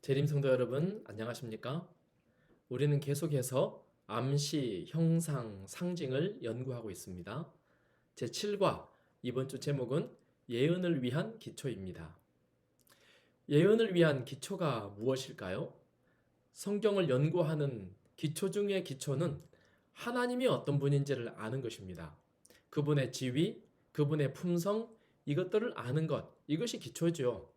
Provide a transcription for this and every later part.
재림 성도 여러분, 안녕하십니까? 우리는 계속해서 암시, 형상, 상징을 연구하고 있습니다. 제7과 이번 주 제목은 예언을 위한 기초입니다. 예언을 위한 기초가 무엇일까요? 성경을 연구하는 기초 중의 기초는 하나님이 어떤 분인지를 아는 것입니다. 그분의 지위, 그분의 품성, 이것들을 아는 것, 이것이 기초죠.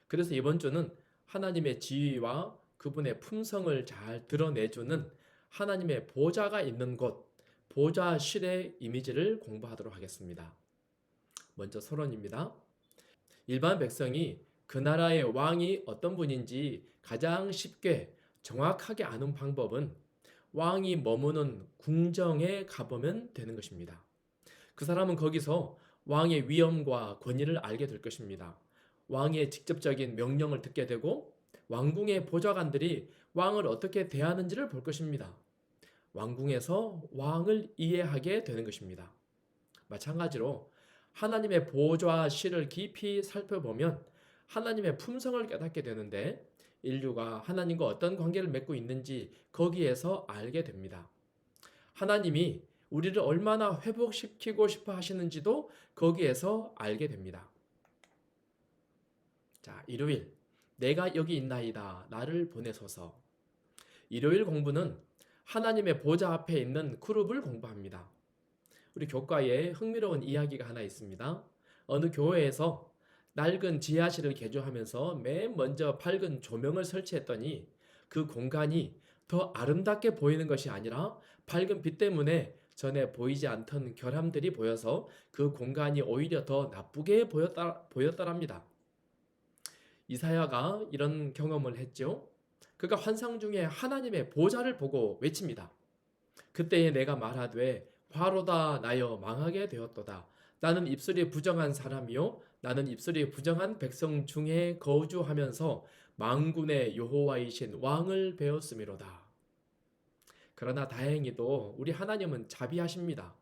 그래서 이번 주는 하나님의 지위와 그분의 품성을 잘 드러내주는 하나님의 보좌가 있는 곳, 보좌실의 이미지를 공부하도록 하겠습니다. 먼저 서론입니다. 일반 백성이 그 나라의 왕이 어떤 분인지 가장 쉽게 정확하게 아는 방법은 왕이 머무는 궁정에 가보면 되는 것입니다. 그 사람은 거기서 왕의 위엄과 권위를 알게 될 것입니다. 왕의 직접적인 명령을 듣게 되고 왕궁의 보좌관들이 왕을 어떻게 대하는지를 볼 것입니다. 왕궁에서 왕을 이해하게 되는 것입니다. 마찬가지로 하나님의 보좌실을 깊이 살펴보면 하나님의 품성을 깨닫게 되는데 인류가 하나님과 어떤 관계를 맺고 있는지 거기에서 알게 됩니다. 하나님이 우리를 얼마나 회복시키고 싶어 하시는지도 거기에서 알게 됩니다. 자, 일요일. 내가 여기 있나이다. 나를 보내소서. 일요일 공부는 하나님의 보좌 앞에 있는 그룹을 공부합니다. 우리 교과에 흥미로운 이야기가 하나 있습니다. 어느 교회에서 낡은 지하실을 개조하면서 맨 먼저 밝은 조명을 설치했더니 그 공간이 더 아름답게 보이는 것이 아니라 밝은 빛 때문에 전에 보이지 않던 결함들이 보여서 그 공간이 오히려 더 나쁘게 보였더랍니다. 이사야가 이런 경험을 했죠. 그가 환상 중에 하나님의 보좌를 보고 외칩니다. 그때에 내가 말하되 화로다 나여 망하게 되었도다. 나는 입술이 부정한 사람이요 나는 입술이 부정한 백성 중에 거주하면서 만군의 여호와이신 왕을 배웠음이로다. 그러나 다행히도 우리 하나님은 자비하십니다.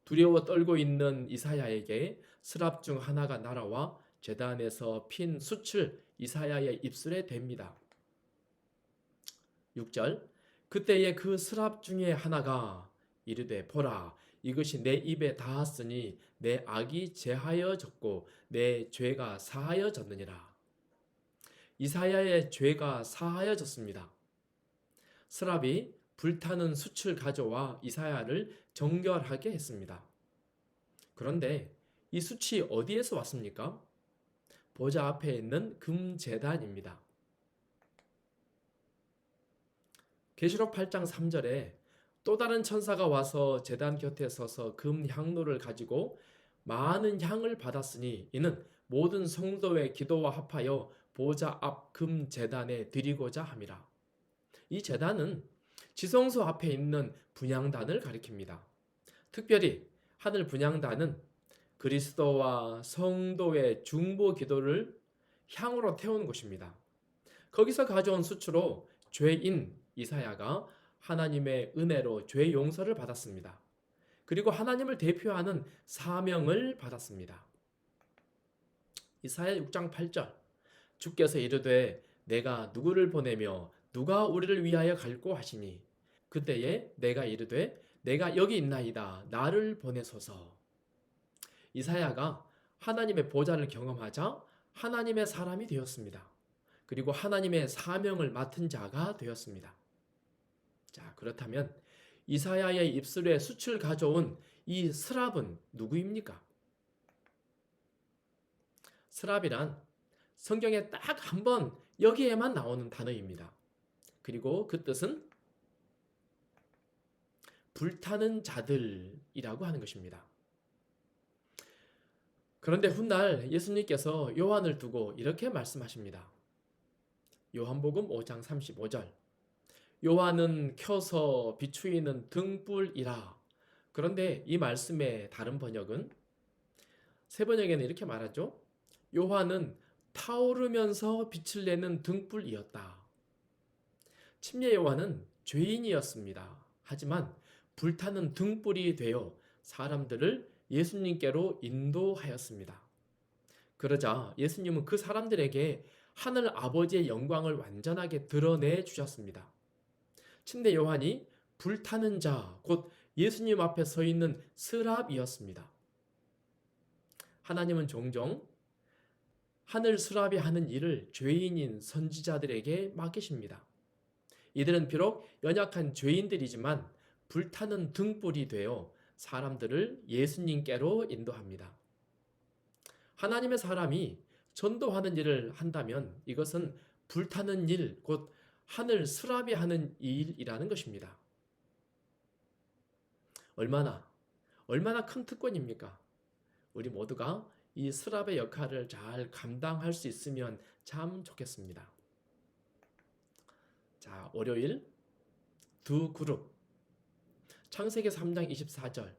두려워 떨고 있는 이사야에게 스랍 중 하나가 날아와 제단에서 핀 숯을 이사야의 입술에 댑니다. 6절. 그때에 그 스랍 중에 하나가 이르되 보라 이것이 내 입에 닿았으니 내 악이 제하여졌고 내 죄가 사하여졌느니라. 이사야의 죄가 사하여졌습니다. 스랍이 불타는 숯을 가져와 이사야를 정결하게 했습니다. 그런데 이 숯이 어디에서 왔습니까? 보좌 앞에 있는 금제단입니다. 계시록 8장 3절에 또 다른 천사가 와서 제단 곁에 서서 금 향로를 가지고 많은 향을 받았으니 이는 모든 성도의 기도와 합하여 보좌 앞 금 제단에 드리고자 함이라. 이 제단은 지성소 앞에 있는 분향단을 가리킵니다. 특별히 하늘 분향단은 그리스도와 성도의 중보 기도를 향으로 태우는 곳입니다. 거기서 가져온 수치로 죄인 이사야가 하나님의 은혜로 죄 용서를 받았습니다. 그리고 하나님을 대표하는 사명을 받았습니다. 이사야 6장 8절. 주께서 이르되 내가 누구를 보내며 누가 우리를 위하여 갈고 하시니 그때에 내가 이르되 내가 여기 있나이다 나를 보내소서. 이사야가 하나님의 보좌를 경험하자 하나님의 사람이 되었습니다. 그리고 하나님의 사명을 맡은 자가 되었습니다. 자, 그렇다면 이사야의 입술에 숯을 가져온 이 스랍은 누구입니까? 스랍이란 성경에 딱 한 번 여기에만 나오는 단어입니다. 그리고 그 뜻은 불타는 자들이라고 하는 것입니다. 그런데 훗날 예수님께서 요한을 두고 이렇게 말씀하십니다. 요한복음 5장 35절. 요한은 켜서 비추이는 등불이라. 그런데 이 말씀의 다른 번역은 새 번역에는 이렇게 말하죠. 요한은 타오르면서 빛을 내는 등불이었다. 침례 요한은 죄인이었습니다. 하지만 불타는 등불이 되어 사람들을 예수님께로 인도하였습니다. 그러자 예수님은 그 사람들에게 하늘 아버지의 영광을 완전하게 드러내 주셨습니다. 침례 요한이 불타는 자, 곧 예수님 앞에 서 있는 스랍이었습니다. 하나님은 종종 하늘 스랍이 하는 일을 죄인인 선지자들에게 맡기십니다. 이들은 비록 연약한 죄인들이지만 불타는 등불이 되어 사람들을 예수님께로 인도합니다. 하나님의 사람이 전도하는 일을 한다면 이것은 불타는 일, 곧 하늘 스랍이 하는 일이라는 것입니다. 얼마나 큰 특권입니까? 우리 모두가 이 스랍의 역할을 잘 감당할 수 있으면 참 좋겠습니다. 자, 월요일 두 그룹. 창세기 3장 24절.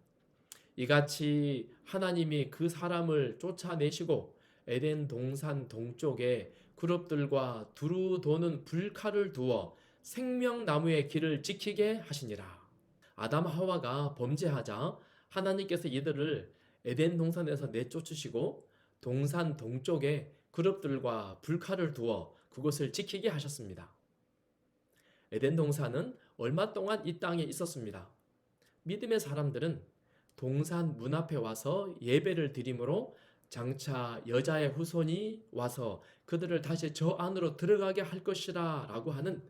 이같이 하나님이 그 사람을 쫓아내시고 에덴 동산 동쪽에 그룹들과 두루 도는 불칼을 두어 생명나무의 길을 지키게 하시니라. 아담 하와가 범죄하자 하나님께서 이들을 에덴 동산에서 내쫓으시고 동산 동쪽에 그룹들과 불칼을 두어 그곳을 지키게 하셨습니다. 에덴 동산은 얼마 동안 이 땅에 있었습니다. 믿음의 사람들은 동산 문 앞에 와서 예배를 드림으로 장차 여자의 후손이 와서 그들을 다시 저 안으로 들어가게 할 것이라 라고 하는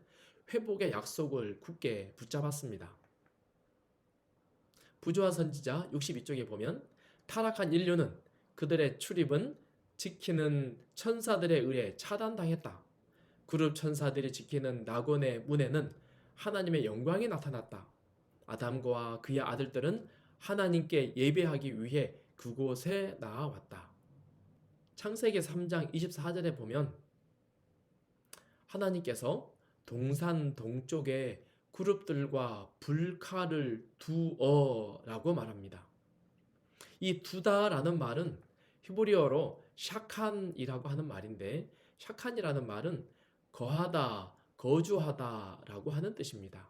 회복의 약속을 굳게 붙잡았습니다. 부조와 선지자 62쪽에 보면 타락한 인류는 그들의 출입은 지키는 천사들에 의해 차단당했다. 그룹 천사들이 지키는 낙원의 문에는 하나님의 영광이 나타났다. 아담과 그의 아들들은 하나님께 예배하기 위해 그곳에 나아왔다. 창세기 3장 24절에 보면 하나님께서 동산 동쪽에 그룹들과 불칼을 두어라고 말합니다. 이 두다라는 말은 히브리어로 샤칸이라고 하는 말인데 샤칸이라는 말은 거하다, 거주하다라고 하는 뜻입니다.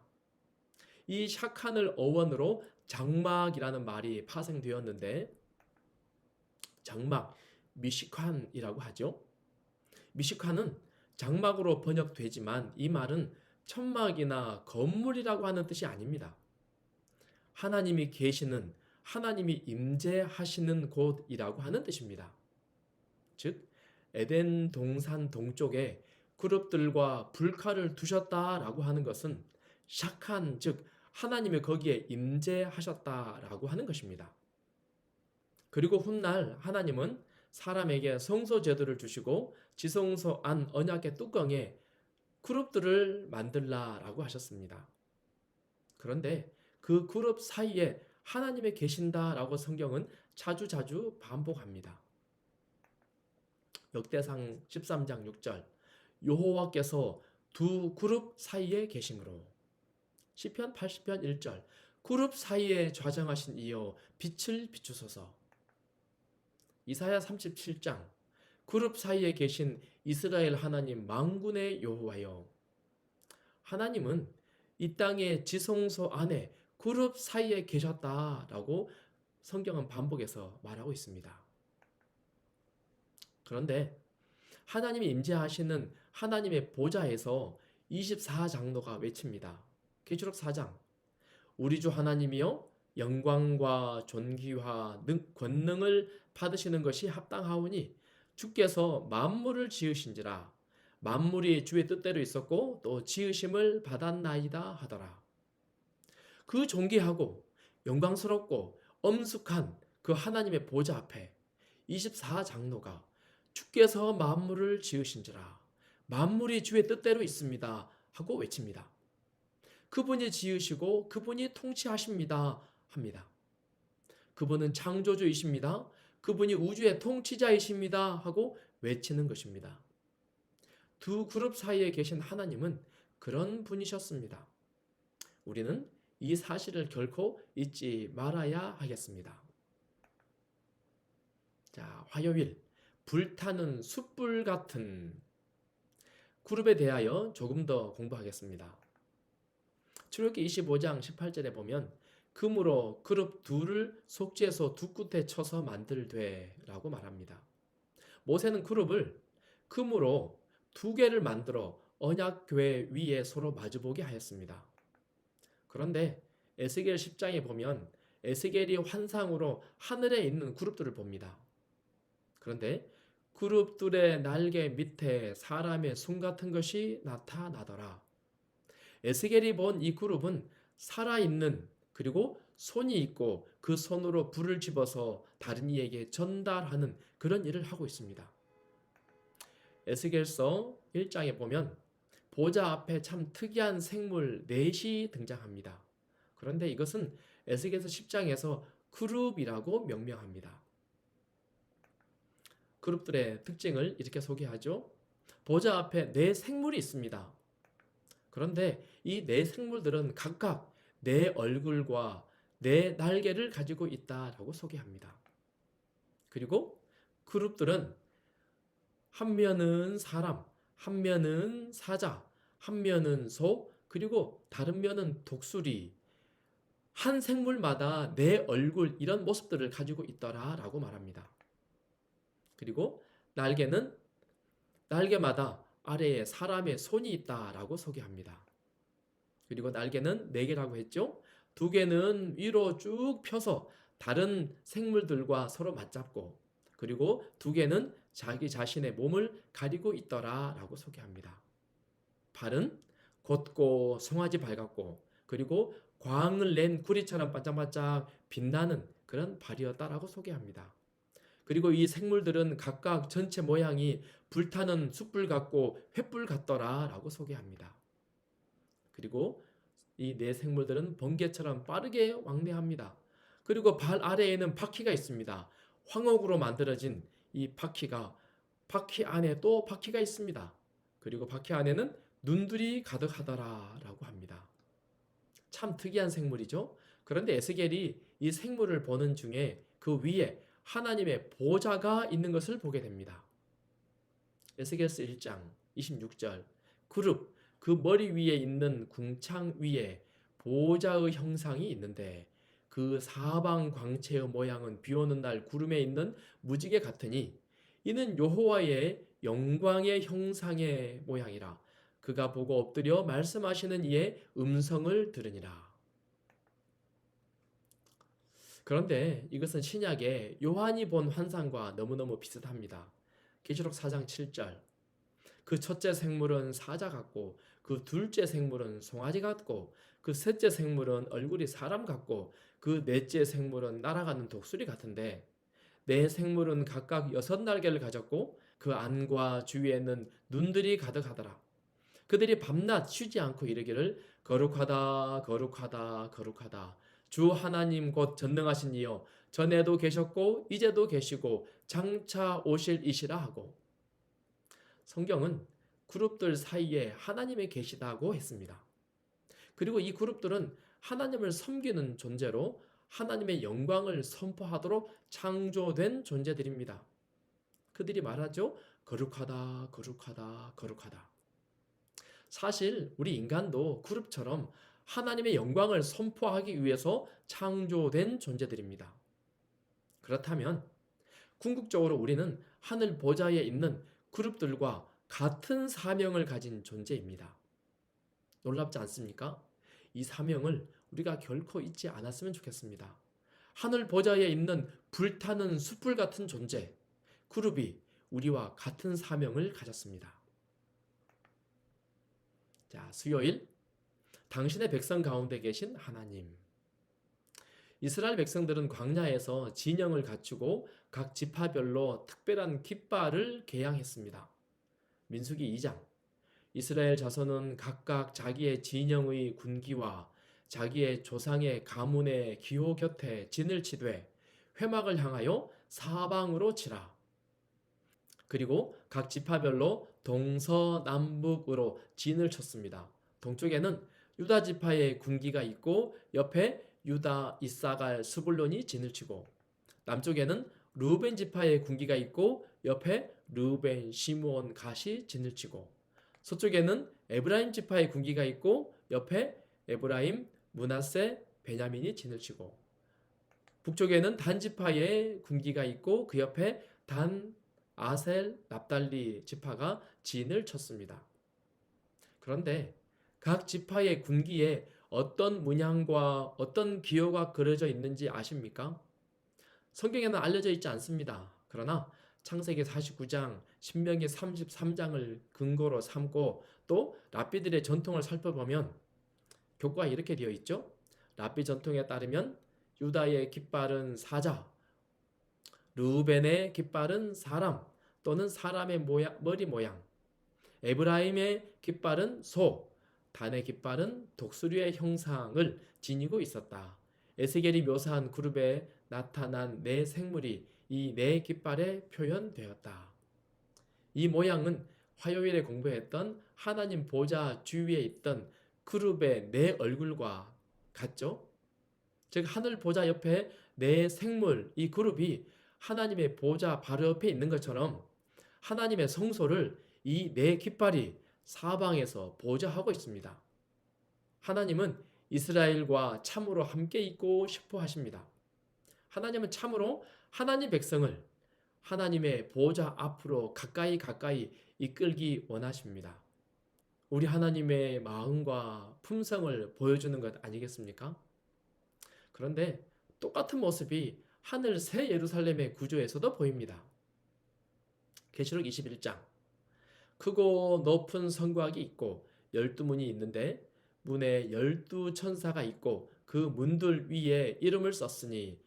이 샤칸을 어원으로 장막이라는 말이 파생되었는데 장막, 미시칸이라고 하죠. 미시칸은 장막으로 번역되지만 이 말은 천막이나 건물이라고 하는 뜻이 아닙니다. 하나님이 계시는, 하나님이 임재하시는 곳이라고 하는 뜻입니다. 즉 에덴 동산 동쪽에 그룹들과 불칼을 두셨다라고 하는 것은 샤칸, 즉 하나님이 거기에 임재하셨다라고 하는 것입니다. 그리고 훗날 하나님은 사람에게 성소 제도를 주시고 지성소 안 언약의 뚜껑에 그룹들을 만들라라고 하셨습니다. 그런데 그 그룹 사이에 하나님이 계신다라고 성경은 자주자주 반복합니다. 역대상 13장 6절 여호와께서 두 그룹 사이에 계심으로 시편 80편 1절 그룹 사이에 좌정하신 이여 빛을 비추소서 이사야 37장 그룹 사이에 계신 이스라엘 하나님 만군의 여호와여 하나님은 이 땅의 지성소 안에 그룹 사이에 계셨다라고 성경은 반복해서 말하고 있습니다. 그런데 하나님이 임재하시는 하나님의 보좌에서 24장로가 외칩니다. 계시록 4장 우리 주 하나님이여 영광과 존귀와 권능을 받으시는 것이 합당하오니 주께서 만물을 지으신지라 만물이 주의 뜻대로 있었고 또 지으심을 받았나이다 하더라. 그 존귀하고 영광스럽고 엄숙한 그 하나님의 보좌 앞에 24장로가 주께서 만물을 지으신지라 만물이 주의 뜻대로 있습니다 하고 외칩니다. 그분이 지으시고 그분이 통치하십니다 합니다. 그분은 창조주이십니다. 그분이 우주의 통치자이십니다 하고 외치는 것입니다. 두 그룹 사이에 계신 하나님은 그런 분이셨습니다. 우리는 이 사실을 결코 잊지 말아야 하겠습니다. 자, 화요일 불타는 숯불 같은 그룹에 대하여 조금 더 공부하겠습니다. 출애굽기 25장 18절에 보면 금으로 그룹 둘을 속죄소 두 끝에 쳐서 만들되 라고 말합니다. 모세는 그룹을 금으로 두 개를 만들어 언약궤 위에 서로 마주보게 하였습니다. 그런데 에스겔 10장에 보면 에스겔이 환상으로 하늘에 있는 그룹들을 봅니다. 그런데 그룹들의 날개 밑에 사람의 손 같은 것이 나타나더라. 에스겔이 본 이 그룹은 살아있는, 그리고 손이 있고 그 손으로 불을 집어서 다른 이에게 전달하는 그런 일을 하고 있습니다. 에스겔서 1장에 보면 보좌 앞에 참 특이한 생물 넷이 등장합니다. 그런데 이것은 에스겔서 10장에서 그룹이라고 명명합니다. 그룹들의 특징을 이렇게 소개하죠. 보좌 앞에 네 생물이 있습니다. 그런데 이 네 생물들은 각각 네 얼굴과 네 날개를 가지고 있다라고 소개합니다. 그리고 그룹들은 한 면은 사람, 한 면은 사자, 한 면은 소, 그리고 다른 면은 독수리, 한 생물마다 네 얼굴 이런 모습들을 가지고 있더라라고 말합니다. 그리고 날개는 날개마다 아래에 사람의 손이 있다라고 소개합니다. 그리고 날개는 네 개라고 했죠. 두 개는 위로 쭉 펴서 다른 생물들과 서로 맞잡고, 그리고 두 개는 자기 자신의 몸을 가리고 있더라라고 소개합니다. 발은 곧고 송아지 발 같고, 그리고 광을 낸 구리처럼 반짝반짝 빛나는 그런 발이었다라고 소개합니다. 그리고 이 생물들은 각각 전체 모양이 불타는 숯불 같고 횃불 같더라라고 소개합니다. 그리고 이 네 생물들은 번개처럼 빠르게 왕래합니다. 그리고 발 아래에는 바퀴가 있습니다. 황옥으로 만들어진 이 바퀴가, 바퀴 안에 또 바퀴가 있습니다. 그리고 바퀴 안에는 눈들이 가득하더라라고 합니다. 참 특이한 생물이죠. 그런데 에스겔이 이 생물을 보는 중에 그 위에 하나님의 보좌가 있는 것을 보게 됩니다. 에스겔서 1장 26절, 그룹 그 머리 위에 있는 궁창 위에 보좌의 형상이 있는데 그 사방 광채의 모양은 비오는 날 구름에 있는 무지개 같으니 이는 여호와의 영광의 형상의 모양이라. 그가 보고 엎드려 말씀하시는 이의 음성을 들으니라. 그런데 이것은 신약의 요한이 본 환상과 너무너무 비슷합니다. 계시록 4장 7절, 그 첫째 생물은 사자 같고 그 둘째 생물은 송아지 같고 그 셋째 생물은 얼굴이 사람 같고 그 넷째 생물은 날아가는 독수리 같은데 네 생물은 각각 6날개를 가졌고 그 안과 주위에는 눈들이 가득하더라. 그들이 밤낮 쉬지 않고 이르기를 거룩하다 거룩하다 거룩하다 주 하나님 곧 전능하신 이여 전에도 계셨고 이제도 계시고 장차 오실 이시라 하고, 성경은 그룹들 사이에 하나님이 계시다고 했습니다. 그리고 이 그룹들은 하나님을 섬기는 존재로 하나님의 영광을 선포하도록 창조된 존재들입니다. 그들이 말하죠. 거룩하다 거룩하다 거룩하다. 사실 우리 인간도 그룹처럼 하나님의 영광을 선포하기 위해서 창조된 존재들입니다. 그렇다면 궁극적으로 우리는 하늘 보좌에 있는 그룹들과 같은 사명을 가진 존재입니다. 놀랍지 않습니까? 이 사명을 우리가 결코 잊지 않았으면 좋겠습니다. 하늘 보좌에 있는 불타는 숯불 같은 존재, 그룹이 우리와 같은 사명을 가졌습니다. 자, 수요일, 당신의 백성 가운데 계신 하나님. 이스라엘 백성들은 광야에서 진영을 갖추고 각 지파별로 특별한 깃발을 개양했습니다. 민수기 2장, 이스라엘 자손은 각각 자기의 진영의 군기와 자기의 조상의 가문의 기호 곁에 진을 치되 회막을 향하여 사방으로 치라. 그리고 각 지파별로 동서남북으로 진을 쳤습니다. 동쪽에는 유다 지파의 군기가 있고 옆에 유다, 이사갈, 스불론이 진을 치고, 남쪽에는 르우벤 지파의 군기가 있고 옆에 르우벤, 시므온, 갓이 진을 치고, 서쪽에는 에브라임 지파의 군기가 있고 옆에 에브라임, 므낫세, 베냐민이 진을 치고, 북쪽에는 단 지파의 군기가 있고 그 옆에 단, 아셀, 납달리 지파가 진을 쳤습니다. 그런데 각 지파의 군기에 어떤 문양과 어떤 기호가 그려져 있는지 아십니까? 성경에는 알려져 있지 않습니다. 그러나 창세기 49장, 신명기 33장을 근거로 삼고 또 랍비들의 전통을 살펴보면 교과가 이렇게 되어 있죠. 랍비 전통에 따르면 유다의 깃발은 사자, 르우벤의 깃발은 사람 또는 사람의 머리 모양, 에브라임의 깃발은 소, 단의 깃발은 독수리의 형상을 지니고 있었다. 에스겔이 묘사한 그룹에 나타난 네 생물이 이 네 깃발에 표현되었다. 이 모양은 화요일에 공부했던 하나님 보좌 주위에 있던 그룹의 네 얼굴과 같죠? 즉 하늘 보좌 옆에 네 생물, 이 그룹이 하나님의 보좌 바로 옆에 있는 것처럼 하나님의 성소를 이 네 깃발이 사방에서 보좌하고 있습니다. 하나님은 이스라엘과 참으로 함께 있고 싶어 하십니다. 하나님은 참으로 하나님 백성을 하나님의 보좌 앞으로 가까이 이끌기 원하십니다. 우리 하나님의 마음과 품성을 보여주는 것 아니겠습니까? 그런데 똑같은 모습이 하늘 새 예루살렘의 구조에서도 보입니다. 계시록 21장. 크고 높은 성곽이 있고 12문이 있는데 문에 12천사가 있고 그 문들 위에 이름을 썼으니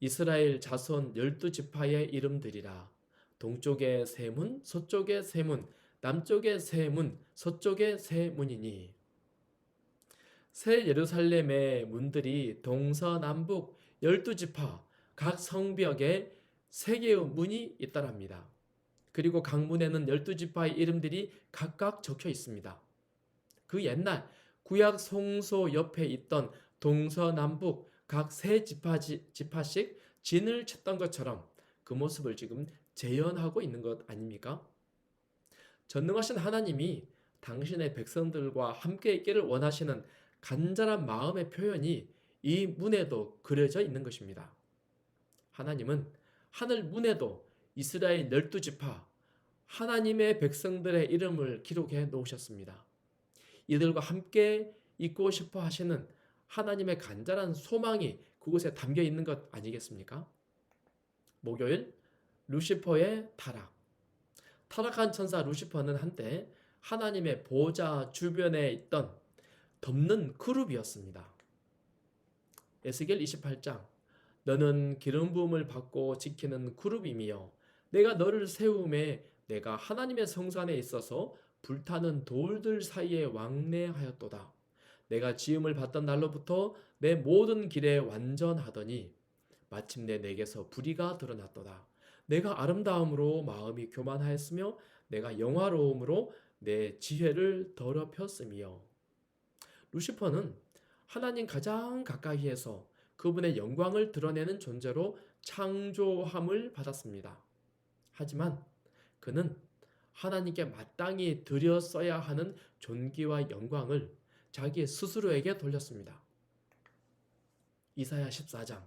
이스라엘 자손 12지파의 이름들이라. 동쪽에 세 문, 서쪽에 세 문, 남쪽에 세 문, 서쪽에 세 문이니. 새 예루살렘의 문들이 동서남북 12지파 각 성벽에 세 개의 문이 있더랍니다. 그리고 각 문에는 12지파의 이름들이 각각 적혀 있습니다. 그 옛날 구약 성소 옆에 있던 동서남북 각 세 지파씩 진을 쳤던 것처럼 그 모습을 지금 재현하고 있는 것 아닙니까? 전능하신 하나님이 당신의 백성들과 함께 있기를 원하시는 간절한 마음의 표현이 이 문에도 그려져 있는 것입니다. 하나님은 하늘 문에도 이스라엘 12지파 하나님의 백성들의 이름을 기록해 놓으셨습니다. 이들과 함께 있고 싶어 하시는 하나님의 간절한 소망이 그곳에 담겨 있는 것 아니겠습니까? 목요일 루시퍼의 타락. 타락한 천사 루시퍼는 한때 하나님의 보좌 주변에 있던 덮는 그룹이었습니다. 에스겔 28장. 너는 기름 부음을 받고 지키는 그룹이며 내가 너를 세움에 내가 하나님의 성산에 있어서 불타는 돌들 사이에 왕래하였도다. 내가 지음을 받던 날로부터 내 모든 길에 완전하더니 마침내 내게서 불의가 드러났도다. 내가 아름다움으로 마음이 교만하였으며 내가 영화로움으로 내 지혜를 더럽혔으며. 루시퍼는 하나님 가장 가까이에서 그분의 영광을 드러내는 존재로 창조함을 받았습니다. 하지만 그는 하나님께 마땅히 드렸어야 하는 존귀와 영광을 자기 스스로에게 돌렸습니다. 이사야 14장.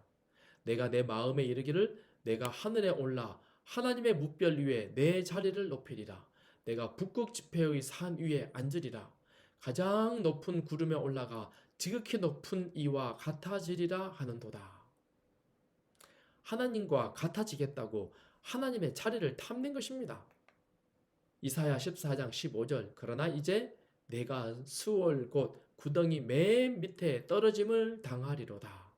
내가 내 마음에 이르기를 내가 하늘에 올라 하나님의 뭇별 위에 내 자리를 높이리라. 내가 북극 지폐의 산 위에 앉으리라. 가장 높은 구름에 올라가 지극히 높은 이와 같아지리라 하는도다. 하나님과 같아지겠다고 하나님의 자리를 탐낸 것입니다. 이사야 14장 15절. 그러나 이제 내가 수월 곧 구덩이 맨 밑에 떨어짐을 당하리로다.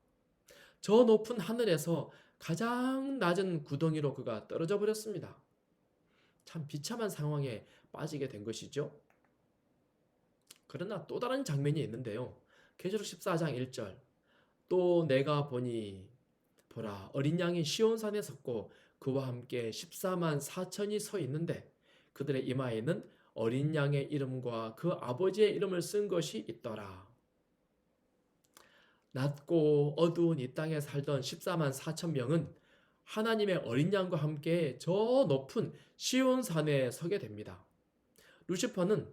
저 높은 하늘에서 가장 낮은 구덩이로 그가 떨어져 버렸습니다. 참 비참한 상황에 빠지게 된 것이죠. 그러나 또 다른 장면이 있는데요. 계시록 14장 1절. 또 내가 보니 보라 어린 양이 시온산에 섰고 그와 함께 14만 4천이 서 있는데 그들의 이마에는 어린 양의 이름과 그 아버지의 이름을 쓴 것이 있더라. 낮고 어두운 이 땅에 살던 14만 4천 명은 하나님의 어린 양과 함께 저 높은 시온산에 서게 됩니다. 루시퍼는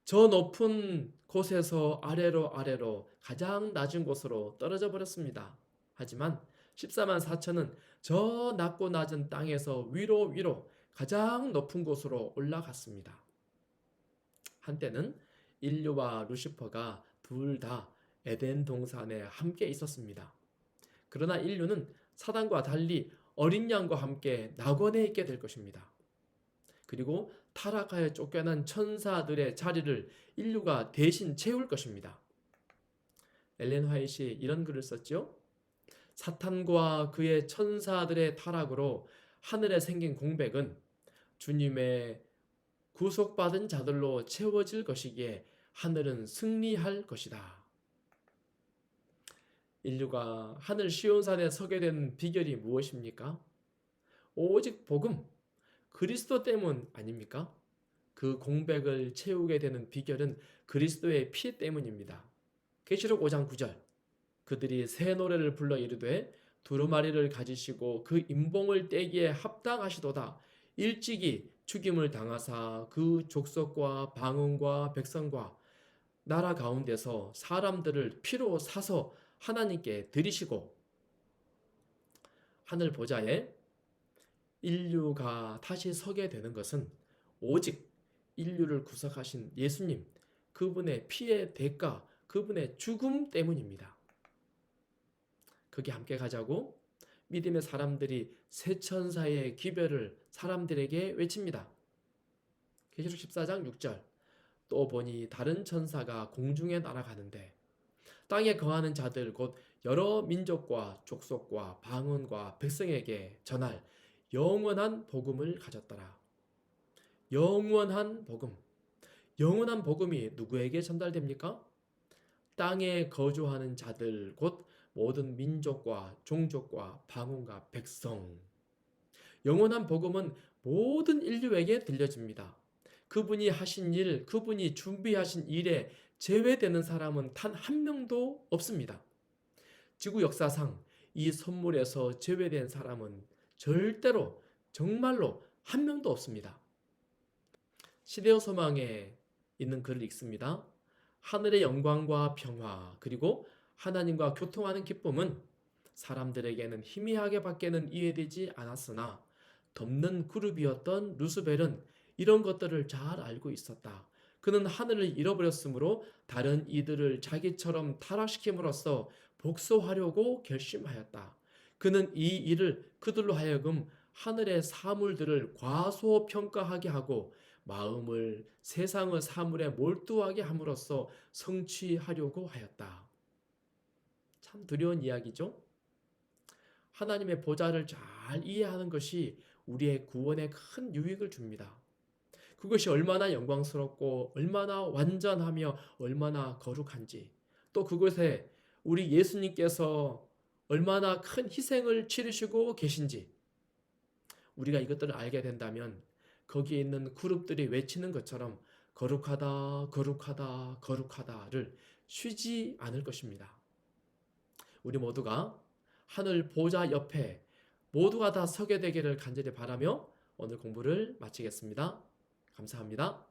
저 높은 곳에서 아래로 가장 낮은 곳으로 떨어져 버렸습니다. 하지만 14만 4천은 저 낮고 낮은 땅에서 위로 가장 높은 곳으로 올라갔습니다. 한때는 인류와 루시퍼가 둘 다 에덴 동산에 함께 있었습니다. 그러나 인류는 사단과 달리 어린 양과 함께 낙원에 있게 될 것입니다. 그리고 타락하여 쫓겨난 천사들의 자리를 인류가 대신 채울 것입니다. 엘렌 화이트이 이런 글을 썼죠. 사탄과 그의 천사들의 타락으로 하늘에 생긴 공백은 주님의 구속받은 자들로 채워질 것이기에 하늘은 승리할 것이다. 인류가 하늘 시온산에 서게 된 비결이 무엇입니까? 오직 복음, 그리스도 때문 아닙니까? 그 공백을 채우게 되는 비결은 그리스도의 피 때문입니다. 계시록 5장 9절. 그들이 새 노래를 불러 이르되 두루마리를 가지시고 그 임봉을 떼기에 합당하시도다. 일찍이 죽임을 당하사 그 족속과 방언과 백성과 나라 가운데서 사람들을 피로 사서 하나님께 드리시고, 하늘 보좌에 인류가 다시 서게 되는 것은 오직 인류를 구속하신 예수님, 그분의 피의 대가, 그분의 죽음 때문입니다. 거기 함께 가자고 믿음의 사람들이 새 천사의 기별을 사람들에게 외칩니다. 계시록 14장 6절. 또 보니 다른 천사가 공중에 날아가는데 땅에 거하는 자들 곧 여러 민족과 족속과 방언과 백성에게 전할 영원한 복음을 가졌더라. 영원한 복음. 영원한 복음이 누구에게 전달됩니까? 땅에 거주하는 자들 곧 모든 민족과 종족과 방언과 백성. 영원한 복음은 모든 인류에게 들려집니다. 그분이 하신 일, 그분이 준비하신 일에 제외되는 사람은 단 한 명도 없습니다. 지구 역사상 이 선물에서 제외된 사람은 절대로 정말로 한 명도 없습니다. 시대의 소망에 있는 글을 읽습니다. 하늘의 영광과 평화 그리고 하나님과 교통하는 기쁨은 사람들에게는 희미하게 밖에는 이해되지 않았으나 덮는 그룹이었던 루스벨은 이런 것들을 잘 알고 있었다. 그는 하늘을 잃어버렸으므로 다른 이들을 자기처럼 타락시킴으로써 복수하려고 결심하였다. 그는 이 일을 그들로 하여금 하늘의 사물들을 과소평가하게 하고 마음을 세상의 사물에 몰두하게 함으로써 성취하려고 하였다. 참 두려운 이야기죠? 하나님의 보좌를 잘 이해하는 것이 우리의 구원에 큰 유익을 줍니다. 그것이 얼마나 영광스럽고 얼마나 완전하며 얼마나 거룩한지, 또 그것에 우리 예수님께서 얼마나 큰 희생을 치르시고 계신지 우리가 이것들을 알게 된다면 거기에 있는 그룹들이 외치는 것처럼 거룩하다, 거룩하다, 거룩하다를 쉬지 않을 것입니다. 우리 모두가 하늘 보좌 옆에 모두가 다 서게 되기를 간절히 바라며 오늘 공부를 마치겠습니다. 감사합니다.